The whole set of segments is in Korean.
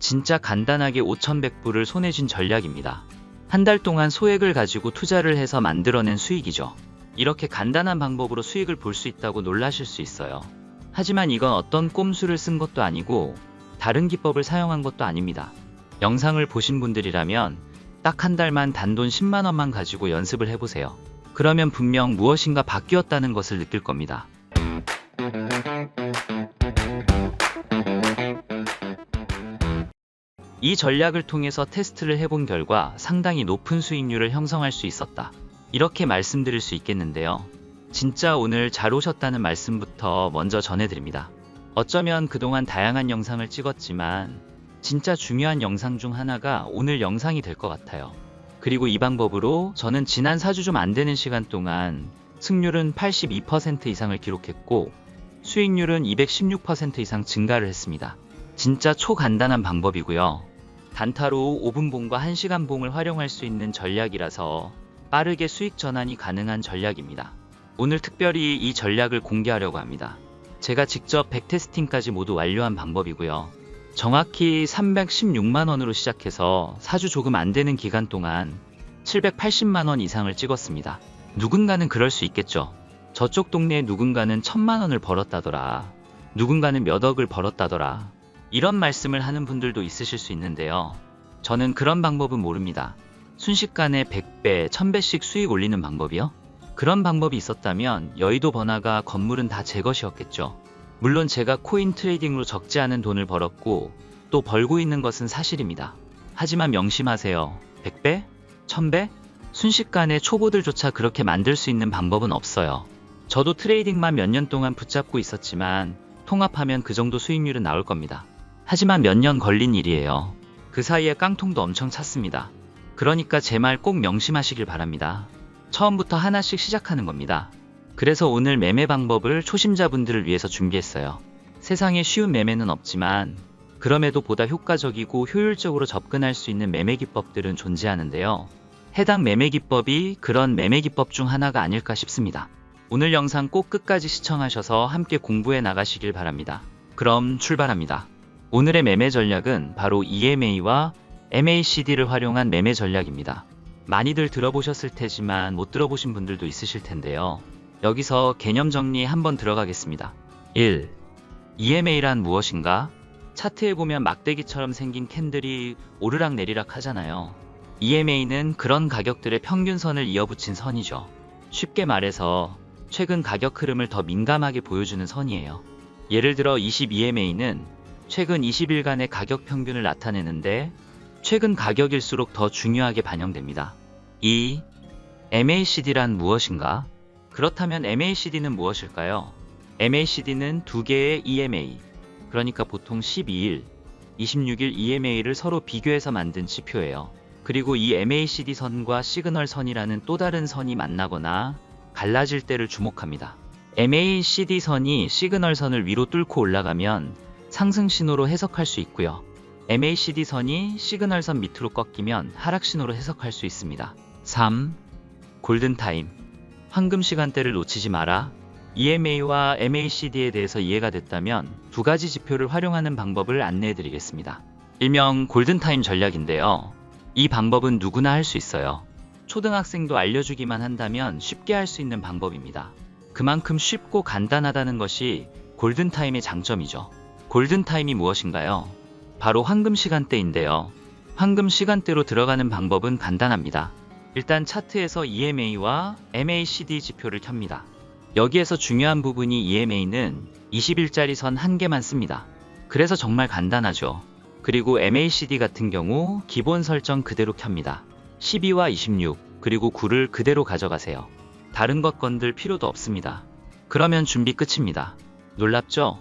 진짜 간단하게 5,100불을 손에 쥔 전략입니다. 한 달 동안 소액을 가지고 투자를 해서 만들어낸 수익이죠. 이렇게 간단한 방법으로 수익을 볼 수 있다고 놀라실 수 있어요. 하지만 이건 어떤 꼼수를 쓴 것도 아니고 다른 기법을 사용한 것도 아닙니다. 영상을 보신 분들이라면 딱 한 달만 단돈 10만 원만 가지고 연습을 해보세요. 그러면 분명 무엇인가 바뀌었다는 것을 느낄 겁니다. 이 전략을 통해서 테스트를 해본 결과 상당히 높은 수익률을 형성할 수 있었다. 이렇게 말씀드릴 수 있겠는데요. 진짜 오늘 잘 오셨다는 말씀부터 먼저 전해드립니다. 어쩌면 그동안 다양한 영상을 찍었지만 진짜 중요한 영상 중 하나가 오늘 영상이 될 것 같아요. 그리고 이 방법으로 저는 지난 4주 좀 안 되는 시간 동안 승률은 82% 이상을 기록했고 수익률은 216% 이상 증가를 했습니다. 진짜 초간단한 방법이고요. 단타로 5분 봉과 1시간 봉을 활용할 수 있는 전략이라서 빠르게 수익 전환이 가능한 전략입니다. 오늘 특별히 이 전략을 공개하려고 합니다. 제가 직접 백테스팅까지 모두 완료한 방법이고요. 정확히 316만 원으로 시작해서 4주 조금 안 되는 기간 동안 780만 원 이상을 찍었습니다. 누군가는 그럴 수 있겠죠. 저쪽 동네에 누군가는 1000만 원을 벌었다더라. 누군가는 몇 억을 벌었다더라. 이런 말씀을 하는 분들도 있으실 수 있는데요. 저는 그런 방법은 모릅니다. 순식간에 100배, 1000배씩 수익 올리는 방법이요? 그런 방법이 있었다면 여의도 번화가 건물은 다 제 것이었겠죠. 물론 제가 코인 트레이딩으로 적지 않은 돈을 벌었고 또 벌고 있는 것은 사실입니다. 하지만 명심하세요. 100배? 1000배? 순식간에 초보들조차 그렇게 만들 수 있는 방법은 없어요. 저도 트레이딩만 몇 년 동안 붙잡고 있었지만 통합하면 그 정도 수익률은 나올 겁니다. 하지만 몇 년 걸린 일이에요. 그 사이에 깡통도 엄청 찼습니다. 그러니까 제 말 꼭 명심하시길 바랍니다. 처음부터 하나씩 시작하는 겁니다. 그래서 오늘 매매 방법을 초심자분들을 위해서 준비했어요. 세상에 쉬운 매매는 없지만 그럼에도 보다 효과적이고 효율적으로 접근할 수 있는 매매 기법들은 존재하는데요. 해당 매매 기법이 그런 매매 기법 중 하나가 아닐까 싶습니다. 오늘 영상 꼭 끝까지 시청하셔서 함께 공부해 나가시길 바랍니다. 그럼 출발합니다. 오늘의 매매 전략은 바로 EMA와 MACD를 활용한 매매 전략입니다. 많이들 들어보셨을 테지만 못 들어보신 분들도 있으실 텐데요. 여기서 개념 정리 한번 들어가겠습니다. 1. EMA란 무엇인가? 차트에 보면 막대기처럼 생긴 캔들이 오르락 내리락 하잖아요. EMA는 그런 가격들의 평균선을 이어붙인 선이죠. 쉽게 말해서 최근 가격 흐름을 더 민감하게 보여주는 선이에요. 예를 들어 20EMA는 최근 20일간의 가격 평균을 나타내는데 최근 가격일수록 더 중요하게 반영됩니다. 2. MACD란 무엇인가? 그렇다면 MACD는 무엇일까요? MACD는 두 개의 EMA, 그러니까 보통 12일, 26일 EMA를 서로 비교해서 만든 지표예요. 그리고 이 MACD 선과 시그널 선이라는 또 다른 선이 만나거나 갈라질 때를 주목합니다. MACD 선이 시그널 선을 위로 뚫고 올라가면 상승 신호로 해석할 수 있고요. MACD 선이 시그널 선 밑으로 꺾이면 하락 신호로 해석할 수 있습니다. 3. 골든타임. 황금 시간대를 놓치지 마라. EMA와 MACD에 대해서 이해가 됐다면 두 가지 지표를 활용하는 방법을 안내해 드리겠습니다. 일명 골든타임 전략인데요. 이 방법은 누구나 할 수 있어요. 초등학생도 알려주기만 한다면 쉽게 할 수 있는 방법입니다. 그만큼 쉽고 간단하다는 것이 골든타임의 장점이죠. 골든타임이 무엇인가요? 바로 황금 시간대인데요. 황금 시간대로 들어가는 방법은 간단합니다. 일단 차트에서 EMA와 MACD 지표를 켭니다. 여기에서 중요한 부분이 EMA는 20일짜리 선 한 개만 씁니다. 그래서 정말 간단하죠. 그리고 MACD 같은 경우 기본 설정 그대로 켭니다. 12와 26 그리고 9를 그대로 가져가세요. 다른 것 건들 필요도 없습니다. 그러면 준비 끝입니다. 놀랍죠?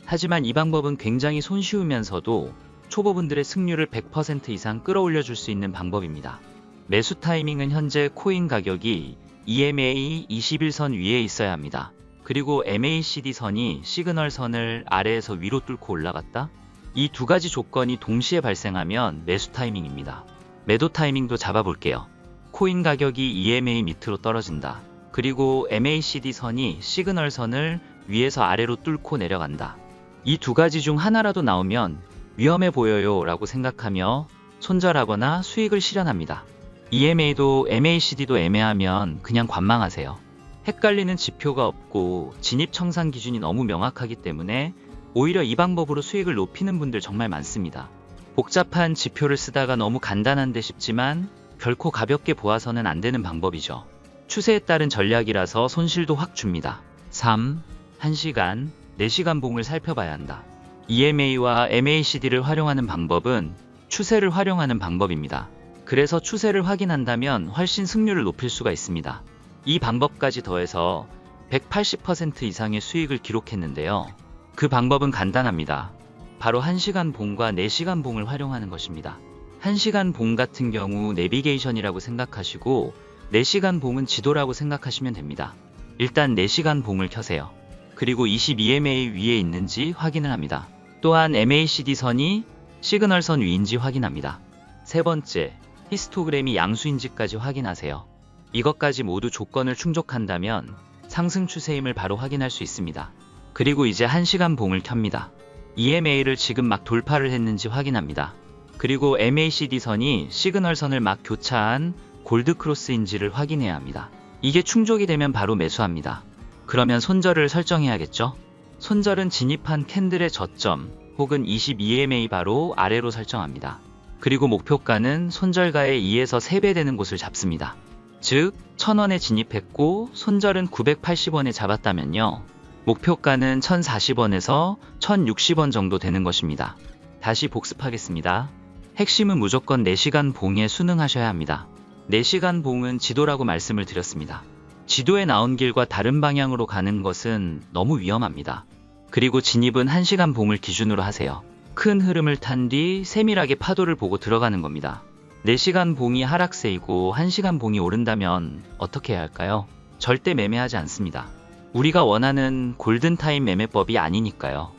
하지만 이 방법은 굉장히 손쉬우면서도 초보분들의 승률을 100% 이상 끌어올려 줄 수 있는 방법입니다. 매수 타이밍은 현재 코인 가격이 EMA 21선 위에 있어야 합니다. 그리고 MACD 선이 시그널 선을 아래에서 위로 뚫고 올라갔다? 이 두 가지 조건이 동시에 발생하면 매수 타이밍입니다. 매도 타이밍도 잡아볼게요. 코인 가격이 EMA 밑으로 떨어진다. 그리고 MACD 선이 시그널 선을 위에서 아래로 뚫고 내려간다. 이 두 가지 중 하나라도 나오면 위험해 보여요 라고 생각하며 손절하거나 수익을 실현합니다. EMA도 MACD도 애매하면 그냥 관망하세요. 헷갈리는 지표가 없고 진입 청산 기준이 너무 명확하기 때문에 오히려 이 방법으로 수익을 높이는 분들 정말 많습니다. 복잡한 지표를 쓰다가 너무 간단한데 싶지만 결코 가볍게 보아서는 안 되는 방법이죠. 추세에 따른 전략이라서 손실도 확 줍니다. 3. 1시간, 4시간 봉을 살펴봐야 한다. EMA와 MACD를 활용하는 방법은 추세를 활용하는 방법입니다. 그래서 추세를 확인한다면 훨씬 승률을 높일 수가 있습니다. 이 방법까지 더해서 180% 이상의 수익을 기록했는데요. 그 방법은 간단합니다. 바로 1시간 봉과 4시간 봉을 활용하는 것입니다. 1시간 봉 같은 경우 내비게이션이라고 생각하시고 4시간 봉은 지도라고 생각하시면 됩니다. 일단 4시간 봉을 켜세요. 그리고 22MA 위에 있는지 확인을 합니다. 또한 MACD 선이 시그널 선 위인지 확인합니다. 세 번째, 히스토그램이 양수인지까지 확인하세요. 이것까지 모두 조건을 충족한다면 상승 추세임을 바로 확인할 수 있습니다. 그리고 이제 1시간 봉을 켭니다. EMA를 지금 막 돌파를 했는지 확인합니다. 그리고 MACD 선이 시그널 선을 막 교차한 골드 크로스인지를 확인해야 합니다. 이게 충족이 되면 바로 매수합니다. 그러면 손절을 설정해야겠죠? 손절은 진입한 캔들의 저점 혹은 22MA 바로 아래로 설정합니다. 그리고 목표가는 손절가의 2에서 3배 되는 곳을 잡습니다. 즉 1000원에 진입했고 손절은 980원에 잡았다면요. 목표가는 1040원에서 1060원 정도 되는 것입니다. 다시 복습하겠습니다. 핵심은 무조건 4시간 봉에 순응하셔야 합니다. 4시간 봉은 지도라고 말씀을 드렸습니다. 지도에 나온 길과 다른 방향으로 가는 것은 너무 위험합니다. 그리고 진입은 1시간 봉을 기준으로 하세요. 큰 흐름을 탄 뒤 세밀하게 파도를 보고 들어가는 겁니다. 4시간 봉이 하락세이고 1시간 봉이 오른다면 어떻게 해야 할까요? 절대 매매하지 않습니다. 우리가 원하는 골든타임 매매법이 아니니까요.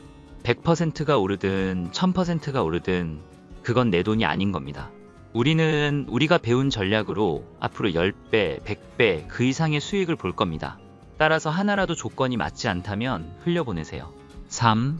100%가 오르든 1000%가 오르든 그건 내 돈이 아닌 겁니다. 우리는 우리가 배운 전략으로 앞으로 10배, 100배 그 이상의 수익을 볼 겁니다. 따라서 하나라도 조건이 맞지 않다면 흘려보내세요. 3.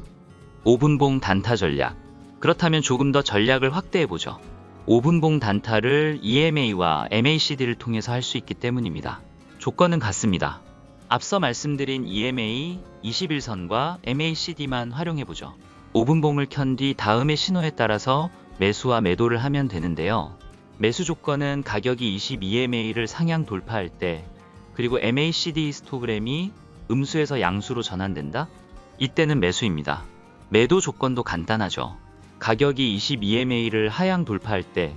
5분봉 단타 전략. 그렇다면 조금 더 전략을 확대해보죠. 5분봉 단타를 EMA와 MACD를 통해서 할 수 있기 때문입니다. 조건은 같습니다. 앞서 말씀드린 EMA, 21선과 MACD만 활용해보죠. 5분봉을 켠 뒤 다음의 신호에 따라서 매수와 매도를 하면 되는데요. 매수 조건은 가격이 22MA를 상향 돌파할 때, 그리고 MACD 히스토그램이 음수에서 양수로 전환된다? 이때는 매수입니다. 매도 조건도 간단하죠. 가격이 22MA를 하향 돌파할 때,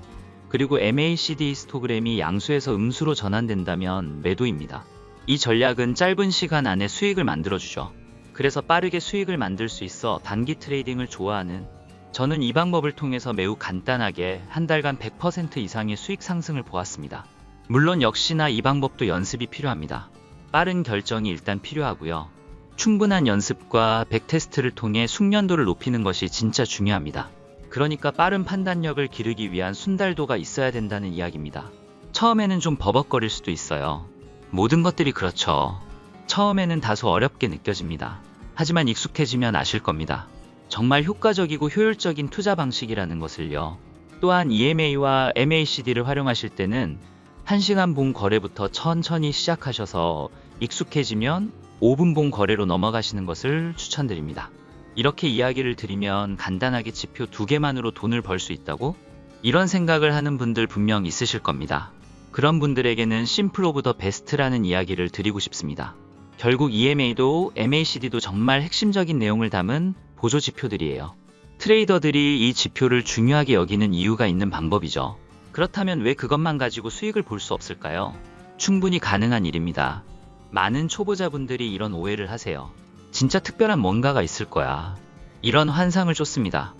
그리고 MACD 히스토그램이 양수에서 음수로 전환된다면 매도입니다. 이 전략은 짧은 시간 안에 수익을 만들어주죠. 그래서 빠르게 수익을 만들 수 있어 단기 트레이딩을 좋아하는 저는 이 방법을 통해서 매우 간단하게 한 달간 100% 이상의 수익 상승을 보았습니다. 물론 역시나 이 방법도 연습이 필요합니다. 빠른 결정이 일단 필요하고요. 충분한 연습과 백테스트를 통해 숙련도를 높이는 것이 진짜 중요합니다. 그러니까 빠른 판단력을 기르기 위한 순달도가 있어야 된다는 이야기입니다. 처음에는 좀 버벅거릴 수도 있어요. 모든 것들이 그렇죠. 처음에는 다소 어렵게 느껴집니다. 하지만 익숙해지면 아실 겁니다. 정말 효과적이고 효율적인 투자 방식이라는 것을요. 또한 EMA와 MACD를 활용하실 때는 1시간 봉 거래부터 천천히 시작하셔서 익숙해지면 5분 봉 거래로 넘어가시는 것을 추천드립니다. 이렇게 이야기를 드리면 간단하게 지표 2개만으로 돈을 벌 수 있다고? 이런 생각을 하는 분들 분명 있으실 겁니다. 그런 분들에게는 심플 오브 더 베스트라는 이야기를 드리고 싶습니다. 결국 EMA도 MACD도 정말 핵심적인 내용을 담은 보조 지표들이에요. 트레이더들이 이 지표를 중요하게 여기는 이유가 있는 방법이죠. 그렇다면 왜 그것만 가지고 수익을 볼 수 없을까요? 충분히 가능한 일입니다. 많은 초보자분들이 이런 오해를 하세요. 진짜 특별한 뭔가가 있을 거야. 이런 환상을 쫓습니다.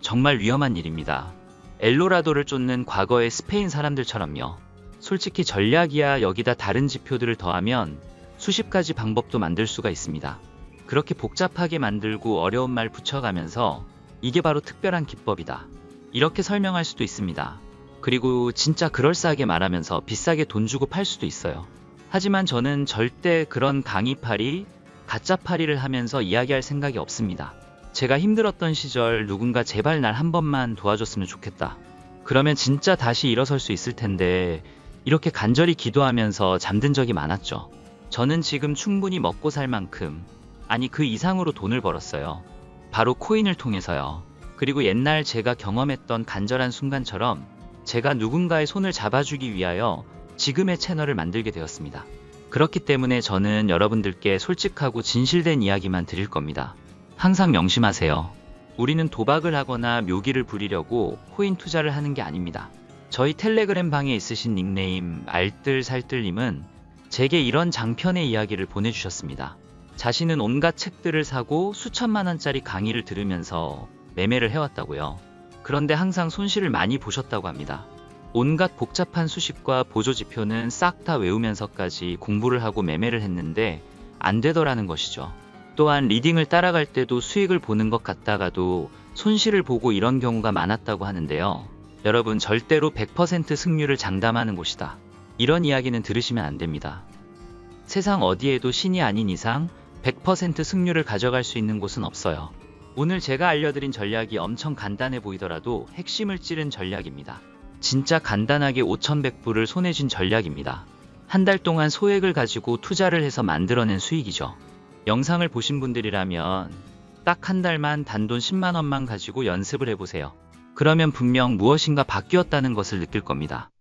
정말 위험한 일입니다. 엘도라도를 쫓는 과거의 스페인 사람들처럼요. 솔직히 전략이야 여기다 다른 지표들을 더하면 수십 가지 방법도 만들 수가 있습니다. 그렇게 복잡하게 만들고 어려운 말 붙여가면서 이게 바로 특별한 기법이다. 이렇게 설명할 수도 있습니다. 그리고 진짜 그럴싸하게 말하면서 비싸게 돈 주고 팔 수도 있어요. 하지만 저는 절대 그런 강의팔이, 가짜팔이를 하면서 이야기할 생각이 없습니다. 제가 힘들었던 시절 누군가 제발 날 한 번만 도와줬으면 좋겠다. 그러면 진짜 다시 일어설 수 있을 텐데 이렇게 간절히 기도하면서 잠든 적이 많았죠. 저는 지금 충분히 먹고 살 만큼, 아니 그 이상으로 돈을 벌었어요. 바로 코인을 통해서요. 그리고 옛날 제가 경험했던 간절한 순간처럼 제가 누군가의 손을 잡아주기 위하여 지금의 채널을 만들게 되었습니다. 그렇기 때문에 저는 여러분들께 솔직하고 진실된 이야기만 드릴 겁니다. 항상 명심하세요. 우리는 도박을 하거나 묘기를 부리려고 코인 투자를 하는 게 아닙니다. 저희 텔레그램 방에 있으신 닉네임 알뜰살뜰님은 제게 이런 장편의 이야기를 보내주셨습니다. 자신은 온갖 책들을 사고 수천만 원짜리 강의를 들으면서 매매를 해왔다고요. 그런데 항상 손실을 많이 보셨다고 합니다. 온갖 복잡한 수식과 보조지표는 싹 다 외우면서까지 공부를 하고 매매를 했는데 안 되더라는 것이죠. 또한 리딩을 따라갈 때도 수익을 보는 것 같다가도 손실을 보고 이런 경우가 많았다고 하는데요. 여러분, 절대로 100% 승률을 장담하는 곳이다. 이런 이야기는 들으시면 안 됩니다. 세상 어디에도 신이 아닌 이상 100% 승률을 가져갈 수 있는 곳은 없어요. 오늘 제가 알려드린 전략이 엄청 간단해 보이더라도 핵심을 찌른 전략입니다. 진짜 간단하게 5,100불을 손에 쥔 전략입니다. 한 달 동안 소액을 가지고 투자를 해서 만들어낸 수익이죠. 영상을 보신 분들이라면 딱 한 달만 단돈 10만 원만 가지고 연습을 해보세요. 그러면 분명 무엇인가 바뀌었다는 것을 느낄 겁니다.